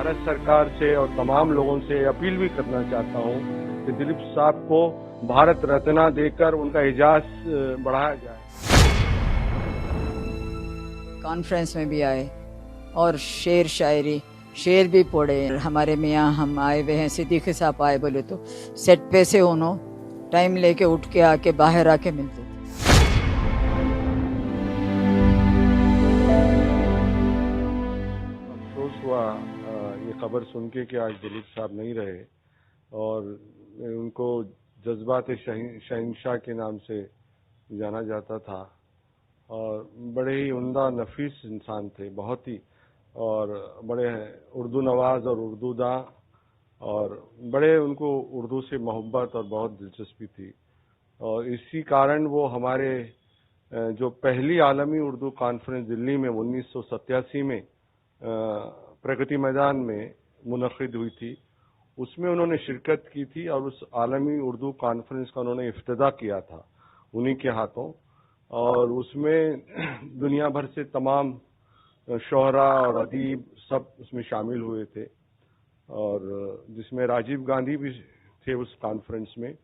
भारत सरकार से और तमाम लोगों से अपील भी करना चाहता हूं कि दिलीप साहब को भारत रत्न देकर उनका एजाज बढ़ाया जाए। कॉन्फ्रेंस में भी आए और शेर शायरी शेर भी पढ़े। हमारे मियाँ हम आए हुए हैं, सिद्दीकी साहब आए बोले तो सेट पे से उन्होंने टाइम लेके उठ के आके बाहर आके मिलते थे। अफसोस हुआ ये खबर सुन के कि आज दिलीप साहब नहीं रहे और उनको जज्बात शहंशाह के नाम से जाना जाता था और बड़े ही उम्दा नफीस इंसान थे, बहुत ही, और बड़े उर्दू नवाज और उर्दू दां, और बड़े उनको उर्दू से मोहब्बत और बहुत दिलचस्पी थी। और इसी कारण वो हमारे जो पहली आलमी उर्दू कॉन्फ्रेंस दिल्ली में 1987 में प्रगति मैदान में मुनक़िद हुई थी, उसमें उन्होंने शिरकत की थी और उस आलमी उर्दू कॉन्फ्रेंस का उन्होंने इफ्तिदा किया था उन्हीं के हाथों। और उसमें दुनिया भर से तमाम शोहरा और अदीब सब उसमें शामिल हुए थे और जिसमें राजीव गांधी भी थे उस कॉन्फ्रेंस में।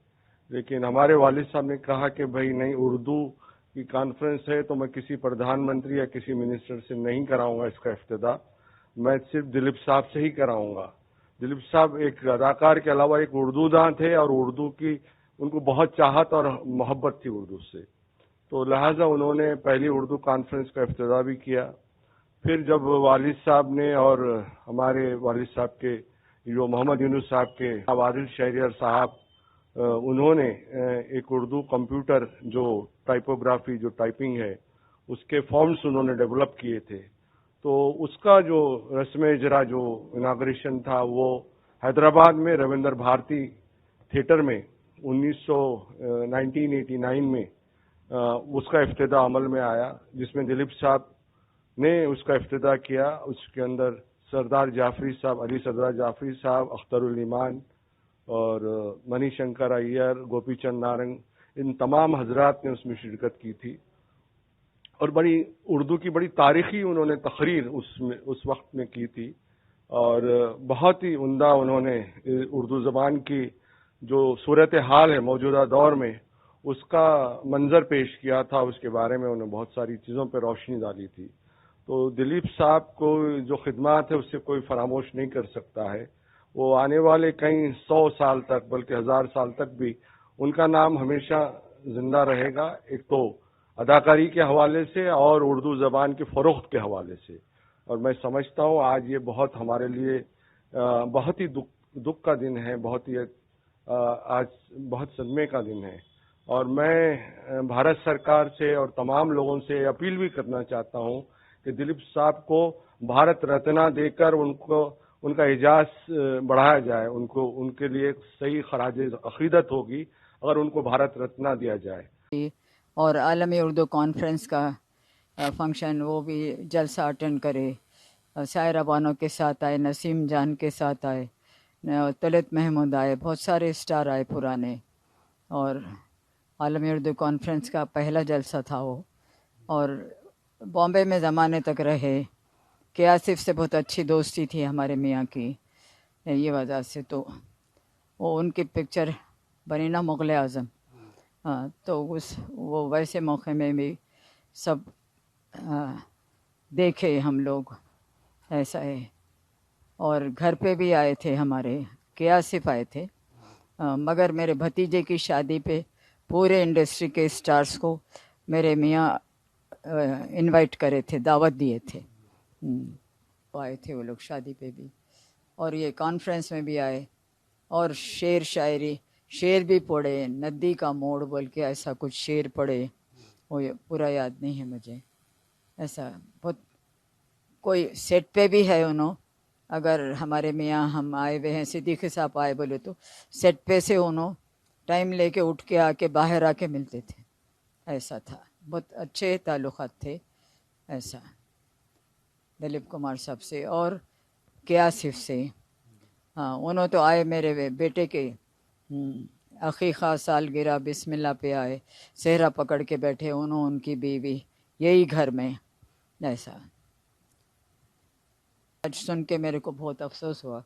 लेकिन हमारे वालिद साहब ने कहा कि भाई नहीं, उर्दू की कॉन्फ्रेंस है तो मैं किसी प्रधानमंत्री या किसी मिनिस्टर से नहीं कराऊंगा इसका इफ्तिदा, मैं सिर्फ दिलीप साहब से ही कराऊंगा। दिलीप साहब एक अदाकार के अलावा एक उर्दू दां थे और उर्दू की उनको बहुत चाहत और मोहब्बत थी उर्दू से, तो लिहाजा उन्होंने पहली उर्दू कॉन्फ्रेंस का इफ्तिदा भी किया। फिर जब वालिद साहब ने और हमारे वालिद साहब के जो मोहम्मद यूनुस साहब के आदिल शहरियार साहब, उन्होंने एक उर्दू कंप्यूटर जो टाइपोग्राफी जो टाइपिंग है उसके फॉर्म्स उन्होंने डेवलप किए थे, तो उसका जो रस्म इजरा जो इनाग्रेशन था वो हैदराबाद में रविंद्र भारती थिएटर में 1989 में उसका इफ्तिदा अमल में आया, जिसमें दिलीप साहब ने उसका इफ्तिदा किया। उसके अंदर सरदार जाफरी साहब, अली सरदार जाफरी साहब, अख्तरुल ईमान और मणिशंकर अय्यर, गोपी चंद नारंग, इन तमाम हजरात ने उसमें शिरकत की थी और बड़ी उर्दू की बड़ी तारीखी उन्होंने तकरीर उस वक्त में की थी और बहुत ही उम्दा उन्होंने उर्दू ज़बान की जो सूरत हाल है मौजूदा दौर में उसका मंजर पेश किया था, उसके बारे में उन्होंने बहुत सारी चीज़ों पर रोशनी डाली थी। तो दिलीप साहब को जो खिदमात है उससे कोई फरामोश नहीं कर सकता है। वो आने वाले कई 100 साल तक बल्कि 1000 साल तक भी उनका नाम हमेशा जिंदा रहेगा, एक तो अदाकारी के हवाले से और उर्दू ज़बान के फ़रोख्त के हवाले से। और मैं समझता हूँ आज ये बहुत हमारे लिए बहुत ही दुख का दिन है, बहुत ही आज बहुत सदमे का दिन है। और मैं भारत सरकार से और तमाम लोगों से अपील भी करना चाहता हूँ कि दिलीप साहब को भारत रत्न देकर उनका एजाज बढ़ाया जाए। उनको उनके लिए सही खराज अकीदत होगी अगर उनको भारत रत्न दिया जाए। और आलमी उर्दू कॉन्फ्रेंस का फंक्शन वो भी जलसा अटेंड करे। शायरा बानो के साथ आए, नसीम जान के साथ आए, तलत महमूद आए, बहुत सारे स्टार आए पुराने। और आलमी उर्दू कॉन्फ्रेंस का पहला जलसा था वो, और बॉम्बे में ज़माने तक रहे। के आसिफ से बहुत अच्छी दोस्ती थी हमारे मियाँ की, ये वजह से तो वो उनकी पिक्चर बनी ना मुग़ल आज़म, हाँ, तो वो वैसे मौके में भी सब देखे हम लोग, ऐसा है। और घर पे भी आए थे हमारे, के आसिफ आए थे, मगर मेरे भतीजे की शादी पे पूरे इंडस्ट्री के स्टार्स को मेरे मियाँ इनवाइट करे थे, दावत दिए थे, आए थे वो लोग शादी पे भी। और ये कॉन्फ्रेंस में भी आए और शेर शायरी शेर भी पढ़े, नदी का मोड़ बोल के ऐसा कुछ शेर पढ़े, वो पूरा याद नहीं है मुझे। ऐसा बहुत कोई सेट पे भी है उन्होंने, अगर हमारे मियाँ हम आए हुए हैं, सिद्दीकी साहब आए बोले तो सेट पे से उन्होंने टाइम लेके उठ के आके बाहर आके मिलते थे, ऐसा था। बहुत अच्छे ताल्लुक़ात थे ऐसा दिलीप कुमार साहब से और के आसिफ से। हाँ, उन्होंने तो आए मेरे बेटे के अकीक़ा सालगिरह बिस्मिल्लाह पे आए, सेहरा पकड़ के बैठे उन्होंने, उनकी बीवी, यही घर में, ऐसा। آج سن کے میرے کو بہت افسوس ہوا